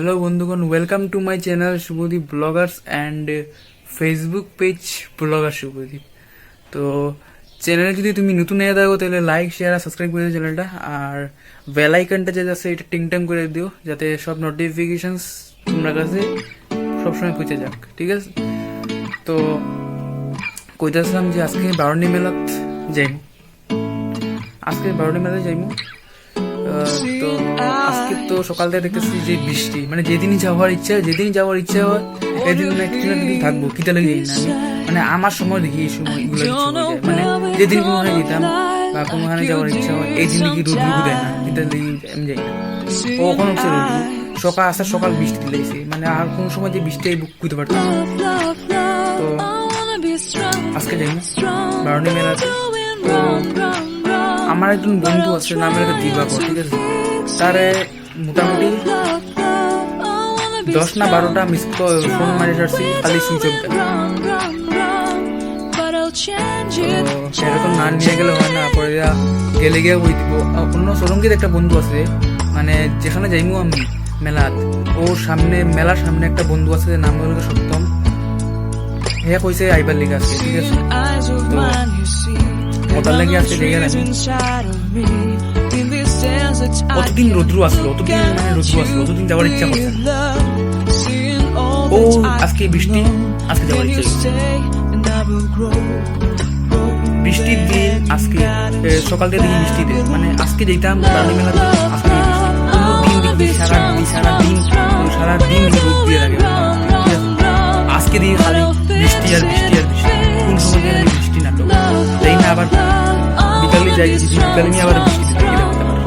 Hello বন্ধুগণ, welcome to my channel Subhadeep bloggers and Facebook page blogger Subhadeep. তো চ্যানেলে যদি তুমি নতুন এসে থাকো তাহলে লাইক শেয়ার আর সাবস্ক্রাইব করে দিও চ্যানেলটা, আর বেল আইকনটা যেটা আছে এটা টিংটাং করে দিও যাতে সব নোটিফিকেশনস তোমার কাছে সবসময় পৌঁছে যাক, ঠিক আছে? তো কইতেছিলাম যে আজকে বারণী মেলাত যাইমু, আজকে বারণী মেলায় যাইমু। তো আজকে তো সকাল থেকে দেখতেছি যে বৃষ্টি, মানে যেদিনই যাওয়ার ইচ্ছা হয় এদিন না কিছু না কিছু থাকবো, কিতা লাগে যাই না আমি, মানে আমার সময় দেখি এই সময় এগুলো মানে যেদিন কোনোখানে যেতাম বা কোনোখানে যাওয়ার ইচ্ছা হয় এই দিন দেখি রোদ রুদু দেয় না, কিতা লেগে আমি যাই না। ও ওখানে হচ্ছে রোদ সকাল বৃষ্টি লেগেছে, মানে আর কোনো সময় যে বৃষ্টি বুক করতে পারতাম না। তো আজকে যাই বারণী মেলাতে। তো আমার একজন বন্ধু আছে, নামের একটা দিবাকর, ঠিক আছে? তারে মোটামুটি 10 না 12টা মিস ফোন মারি আসছি, খালি সুইচ অফ দেয়। সেরকম না নিয়ে গেলে হয় না, পরে গেলে গিয়ে ওই দিব অন্য সরঙ্গীর একটা বন্ধু আছে, মানে যেখানে যাইমু আমি মেলাত, ওর সামনে মেলার সামনে একটা বন্ধু আছে, নাম হলো সপ্তম। হে কইছে আইবার লিগে আছে, ঠিক আছে? তো ওটার লাগে আজকে দেখে গেলাম অতদিন রোদ্রু আসলো, অতদিন যাওয়ার ইচ্ছা করছে না। ও আজকে বৃষ্টি, আজকে যাওয়ার ইচ্ছা করছে। বৃষ্টির দিন আজকে সকাল থেকে দেখি বৃষ্টি দিন, মানে আজকে যেতাম বারণী মেলাতে, আজকে অন্য দিন দেখি সারাদিন রোদ দিয়ে থাকে, আজকে দিয়ে খালি বৃষ্টি আর বৃষ্টি আর বৃষ্টি। কোন সময় দিয়ে বৃষ্টি নাটক তাই না, আবার বিকালে যাই, বিকালে নিয়ে আবার বৃষ্টি দিতে গেলে হতে পারে।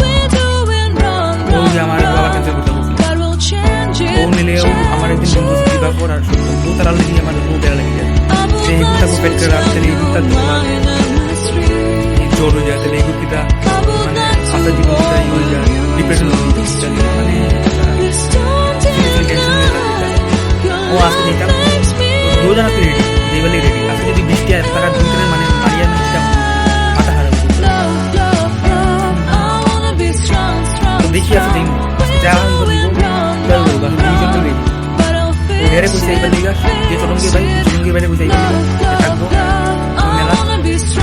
ও যে আমার বাবা ক্যান্সার করতে বলছিল, ও নিলেও আমার একদিন বন্ধু দিবাকর আর সত্য তারা লেগে আমার দেওয়া লেগে যায়, যে এই গুড়টা পেট করে রাখতে এই গুড়টা জোর হয়ে যায়, তাহলে এই গুড়িটা মানে আশা জীবনটা হয়ে যায়, ডিপ্রেশন মানে টেনশন হয়ে থাকে। ও আজকে দিতাম দুজন আজকে রেডি, যেগুলি রেডি। আজকে যদি বৃষ্টি হয় তারা দুজনে মানে মারিয়া নিতাম মাথা হারাবো। তো দেখি আছে যা দুইজন রেডি। ও হেরে বসে এইবার দিঘা যে চলঙ্গি বাইরে বসে থাকবো মেলা।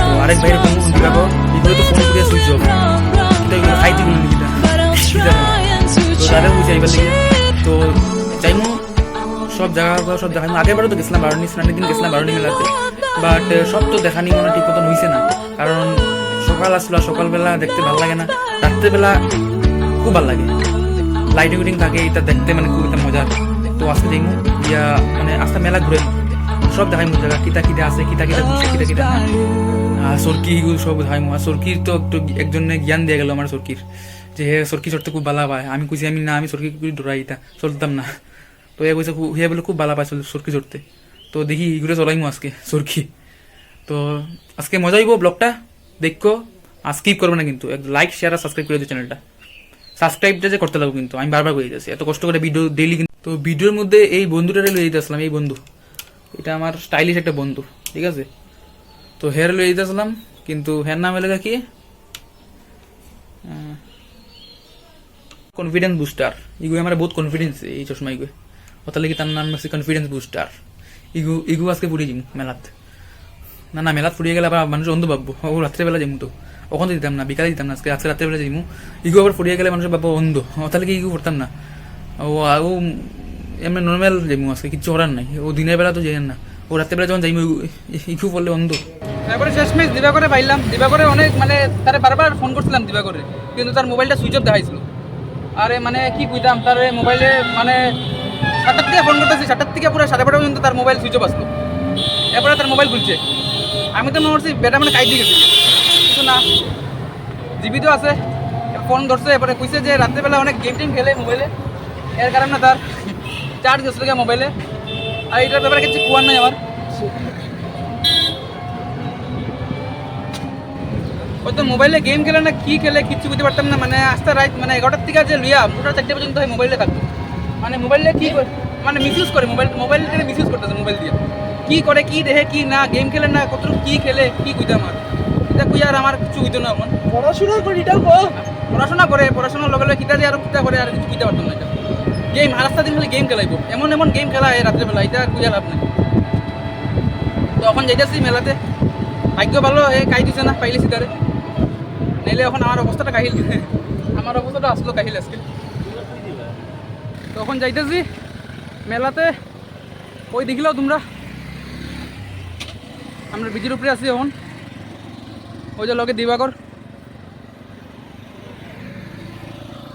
তো আরেক বাইরে ফোন দিবাবো, এগুলো তো ফোন করে সুইচ অফ, কিন্তু এগুলো খাইতে গুলো নিবি না। তো তাদের বুঝে এইবার দিঘা তো চাইমো সব জায়গা আগের বারও তো গেছিলাম স্নানের দিন গেছিলাম বারণী মেলাতে, বাট সব তো দেখানি মনে ঠিক মতন হয়েছে না, কারণ সকাল আসলো, সকালবেলা দেখতে ভালো লাগে না, রাত্রেবেলা খুব ভালো লাগে, লাইটিং উইটিং থাকে, এটা দেখতে মানে খুব একটা মজা। তো আজকে দেখবো ইয়া মানে আজকে মেলা ঘুরে সব দেখাই মজা, কিতা আছে, কিতা সরকি সব দেখাই। আর সরকির তো একজনে জ্ঞান দিয়ে গেল আমার সরকির, যে হে সরকি চড়তে খুব ভালো পায়। আমি কইছি আমি সরকি ডরাই, এটা চলতাম না। তো এ কইছে হে বলে খুব ভালো পায় সরকি চড়তে। তো দেখি এগুলো চলাইমু আজকে সরকি। তো আজকে মজা হইব, ব্লগটা দেখো আর স্কিপ করবে না কিন্তু, লাইক শেয়ার আর সাবস্ক্রাইব করে দিও চ্যানেলটা। সাবস্ক্রাইবটা যে করতে লাগবো কিন্তু, আমি বারবার করে দিতেছি, এত কষ্ট করে ভিডিও ডেইলি। তো ভিডিওর মধ্যে এই বন্ধুটারে লয়ে যেতে আসলাম, এই বন্ধু, এটা আমার স্টাইলিশ একটা বন্ধু, ঠিক আছে? তো হেয়ার লয়ে যেতে আসলাম, কিন্তু হেয়ার নাম এলাকা কি কনফিডেন্স বুস্টার। এগুলো আমার বহুত কনফিডেন্স এই চশমা, এগুলো ওটা লাগে তার নাম হচ্ছে কনফিডেন্স বুস্টার। এগুলো আজকে ফুরিয়ে যাবো মেলাত। না মেলাত ফুরিয়ে গেলে আবার মানুষ অন্ধ ভাববো, ও রাত্রেবেলা যাবো, তো ওখান দিতাম না, বিকালে দিতাম না, আজকে রাত্রেবেলা যাবো। ইগু আবার ফুরিয়ে গেলে মানুষের ভাববো অন্ধ, তাহলে কি ইগু করতাম না। ও এমনি নর্মাল যাইমু, আজকে কিছু করার নাই। ও দিনের বেলা তো যাই না, ও রাত্রেবেলা যখন যাইমু ইগু পড়লে অন্ধ। তারপরে শেষমেশ দিবাকরে পাইলাম, দিবাকরে অনেক মানে তারে বারবার ফোন করছিলাম দিবাকরে, কিন্তু তার মোবাইলটা সুইচ অফ দেখাইছিল। আরে মানে কি কইতাম, তার মোবাইলে মানে 7টার থেকে ফোন করতেছি, 7টার থেকে পুরো 12:30 পর্যন্ত তার মোবাইল সুইচ অফ আসলো। এরপরে তার মোবাইল খুলছে, আমি তো মনে করছি বেটা মানে কাইট দিয়ে গেছে, কিন্তু না, জীবিত আছে। ফোন ধরছে, এরপরে কইছে যে রাত্রেবেলা অনেক গেম টেম খেলে মোবাইলে, এর কারণে তার চার্জ গেছিল গিয়ে মোবাইলে। আর এটার ব্যাপারে কিছু কুয়ার নাই আমার, হয়তো মোবাইলে গেম খেলে না কি খেলে কিচ্ছু বুঝতে পারতাম না। মানে আস্তে রাত মানে 11টার থেকে যে লইয়া পুরো 4টে পর্যন্ত মোবাইলে থাকতো, মানে মোবাইলে কি মানে মিসইউজ করে, মোবাইলটাকে মিসইউজ করতেছে, মোবাইল দিয়ে কি করে, কি দেখে, কি না গেম খেলে না কতটুকু কি খেলে কি কইতাম। আর এটা কই আর আমার কিছু হইতো না, আমার পড়াশোনা করে, এটাও পড়াশোনা করে, পড়াশোনার লগে লগে কিতা দিয়ে আর কিতা করে আর কিছু বুঝতে পারতাম না এটা। গেম রাস্তা দিন খালি গেম খেলাইবো, এমন এমন গেম খেলা হয় রাত্রেবেলা, এটা আর বুঝা লাভ নেই। তখন যাইতেছি মেলাতে, ভাগ্য ভালো এ কাই দিছে না, পাইলে সিতারে, নাইলে এখন আমার অবস্থাটা কাহিল, আমার অবস্থাটা আসলো কাহিল আজকে। তখন যাইতেছি মেলাতে, ওই দেখিলাও তোমরা আমরা ব্রিজের উপরে আছি এখন, ওই যে লগে দিবাকর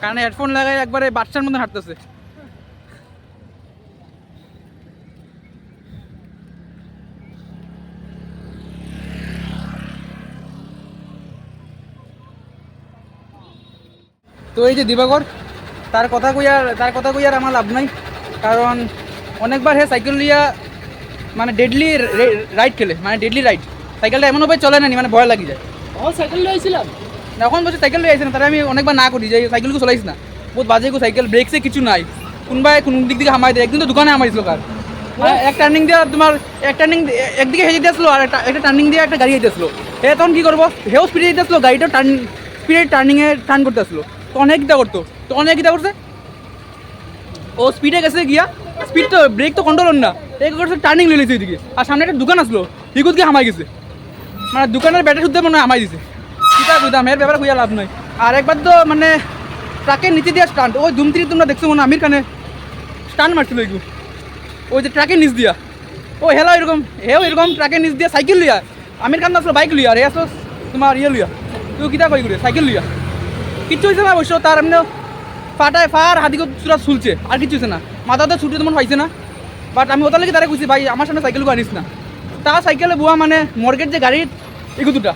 কারণে হেডফোন লাগাই একবারে বাচ্চার মধ্যে হাঁটতেছে। তো এই যে দিবাকর, তার কথা কই আর আমার লাভ নাই, কারণ অনেকবার হে সাইকেল লিয়া মানে ডেডলি রাইড খেলে, মানে ডেডলি রাইড, সাইকেলটা এমনভাবে চলে না, মানে ভয় লাগি যায়। সাইকেল লইছিলাম এখন বলছে সাইকেল লিয়ে আইসে না, তারা আমি অনেকবার না করি যে সাইকেলকে চলাইস না, বহুত বাজে সাইকেল, ব্রেকসে কিছু নাই, কোনবাই কোন দিক থেকে হামাই দেয়। একদিন তো দোকানে হামাইছিল কার, এক টার্নিং দিয়ে তোমার এক টার্নিং একদিকে হেঁটে আসলো, আর একটা টার্নিং দিয়ে একটা গাড়ি হেঁটে আসলো। হে তখন কী করবো, হেও স্পিডে যেতে আসলো, গাড়িটাও স্পিডে টার্নিংয়ে টার্ন করতে আসলো, তো অনেক গীতা করতো, তো অনেক গীতা করছে, ও স্পিডে গেছে গিয়া, স্পিড তো ব্রেক তো কন্ট্রোল না, এই করছে টার্নিং লিয়ে নিয়েছে ওইদিকে, আর সামনে একটা দোকান আসলো, হিকুত গিয়ে হামাই গেছে, মানে দোকানের ব্যাটারি শুদ্ধ মনে হয় হামাই দিছে। কীটা বুঝতাম, এর ব্যাপারে খুঁজে লাভ নয়। আর একবার তো মানে ট্রাকের নিচে দিয়া স্টান্ট, ওই ধুমত্রি তোমরা দেখছো মনে আমির খানে স্টান্ট মারছিল এগুলো, ওই যে ট্রাকের নিচ দিয়া, ও হেলা এরকম, হেও এরকম ট্রাকের নিচ দিয়া সাইকেল লিয়া, আমির খান আসলো বাইক লিয়া, আর এ আসলো তোমার ইয়ে লিয়া, তুই কীটা কই করে সাইকেল লিয়া, কিচ্ছু হয়েছে না অবশ্য, তার এমনি ফাটায় ফার হাতিকে চূড়া শুলছে, আর কিছু হয়েছে না, মাথাতে ছুটি তেমন পাইছে না। বাট আমি ওটার লেগে তারা কইছি ভাই আমার সামনে সাইকেলগুলো আনিস না, তা সাইকেলে বুয়া মানে মর্গেট যে গাড়ির এগু দুটা,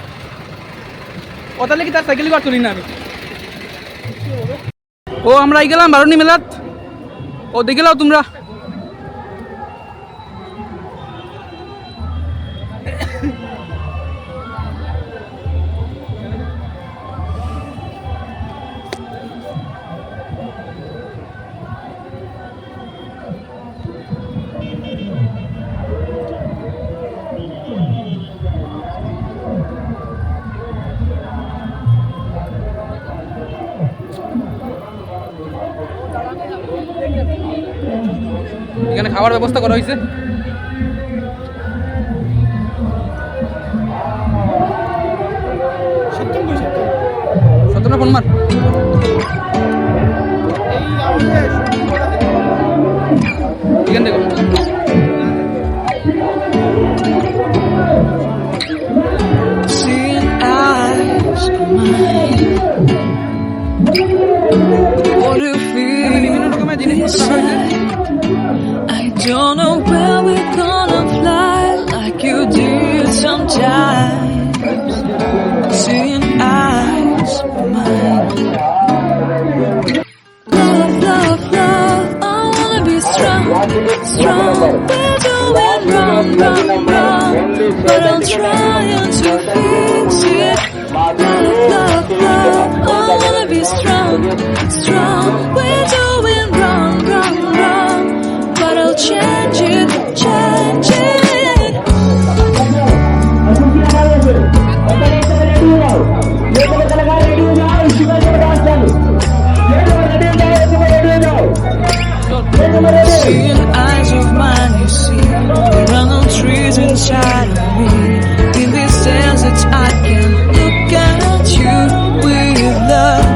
ওটার লেগে তার সাইকেলগুলো আর চলি না আমি। ও আমরা আই গেলাম বারুনি মেলাত, ও দেখলাও তোমরা, এখানে খাওয়ার ব্যবস্থা করা হয়েছে। সতেরো ফোন মার এখান থেকে বিভিন্ন রকমের জিনিসপত্র রাখা হয়েছে। I don't know where we're gonna fly like you did sometimes. Seeing eyes of mine. Love, love, love, I wanna be strong, strong. We're doing wrong, wrong, wrong, but I'm trying to fix it. Love, love, love, I wanna be strong, strong. We're doing wrong, wrong, wrong, but I'll change it, change it. Seeing eyes of mine, you see, there are no trees inside of me. In this desert, I can look at you with love.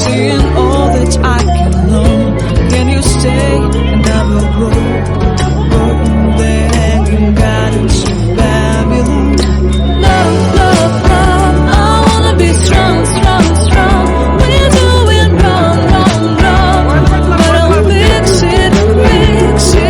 Seeing all that I can learn. Can you stay and I will grow? There hanging gardens of Babylon. Love, love, love, I wanna be strong, strong, strong. We're doing wrong, wrong, wrong, but I'll fix it, fix it.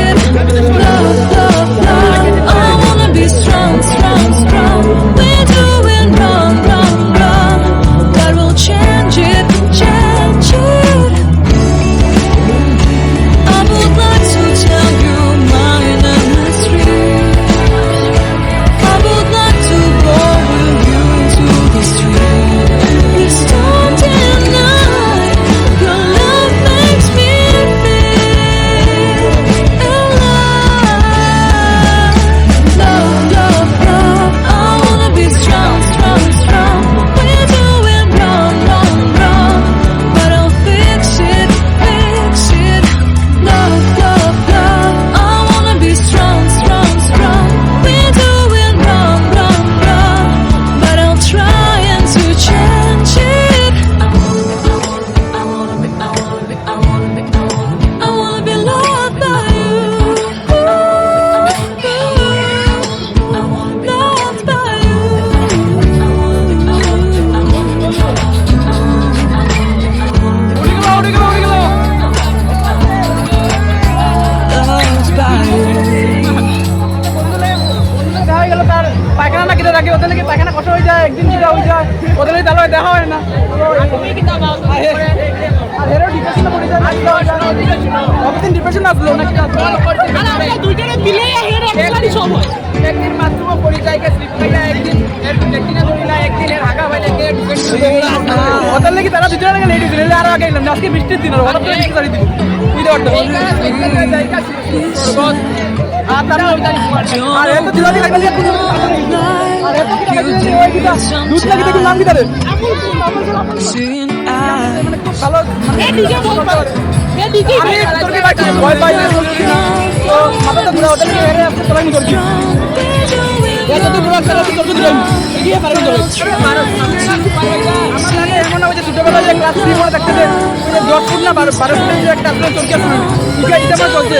লাগে ওদের লাগে পায়খানা কষ্ট হয়ে যায় একদিন যেটা হয়ে যায় ওদের লাগে তাহলে দেখা হয় না আর হেরো ডিপ্রেশনে পড়ে যায় কতদিন ডিপ্রেশন আসলো নাকি দুইটারে মিলে একসাথে সময় একদিন মাত্র পরিচয়কে স্লিপ পাইলা একদিন একদিনে ধরিলা একদিনের হাগা পাইলা কে ওদের লাগে তারা দুজনে লাগে লেডি দিলে আর আগে এলাম আজকে বৃষ্টির দিন আর ওদের কি করে দিব বুঝতে পারতো আর এত দিলা দিলা গেলে আর এত কি লাগে ওই কিটা দুধ লাগি দেখুন নাম কিটা রে Seeing মানে খুব ভালো এ ডিজে বল এ ডিজে আমি তোকে বাকি ভয় পাই না তো মাথাটা ঘুরা ওদের হেরে আসতে তোলাই নি করছি এ যদি পুরো খেলা তুই করতে দিলাম এগিয়ে পারবি তো আমার লাগে এমন না যে ছোটবেলায় যে ক্লাস 3 পড়ে থাকতে যে 10 ফুট না 12 ফুটের যে একটা আসলে চলকে শুনি ঠিক আছে এটা আমার চলছে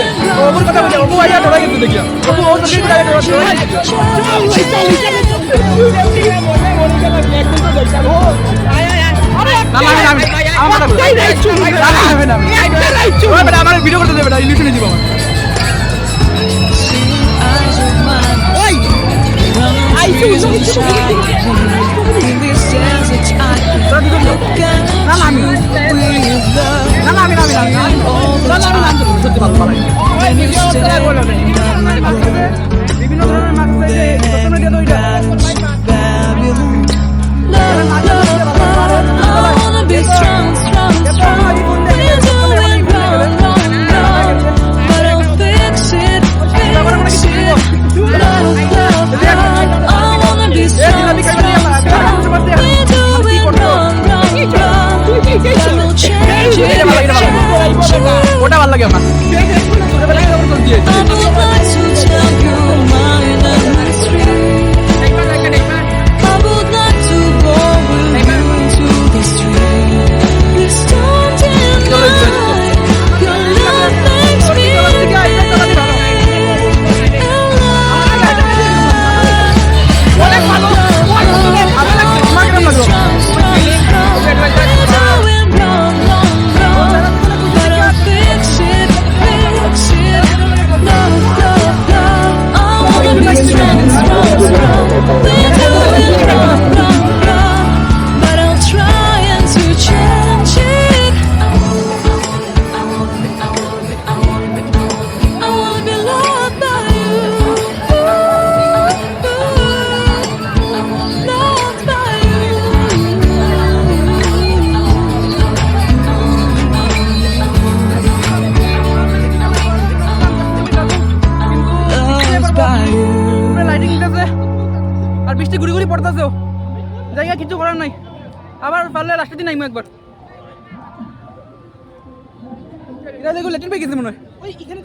ওর কথা বলে ওবু আইয়া ডরাই গেছে দেখিয়া ওবু ও চলকে ডরাই আমার ভিডিও করতে দেবে না ইলিশনে দিব eyes of mine running through the inside of me. In this desert I can look at you with love. And all the time when you stand in my room, বিভিন্ন ধরনের মাছ আছে যে প্রথমে দিয়ে তো Babylon. Love, love, I wanna be strong, strong, strong. You're doing wrong, wrong, wrong. But I'll fix it, fix it. Love, love, I wanna be strong, strong, strong. You're doing wrong, wrong, wrong. I will change it, change it. ওটা ভালো লাগে আমার ছোটবেলায় যখন চলছে I would like to tell you my mystery. I would like to go with you into the street. This don't deny your love makes me অনেক ভালো ভালো লাগছে তোমার কেমন লাগলো But I'll try and to change it. I wanna be loved by you. Loved by you. Loved by you. Lighting দিতেছে আর বৃষ্টি গুড়ি গুড়ি পড়তেছে জায়গা কিছু করার নাই আবার পারলে লাস্টের দিন আইমু একবার এটা দেখো লেটিন পেয়ে গেছে মনে হয় ওই এখানে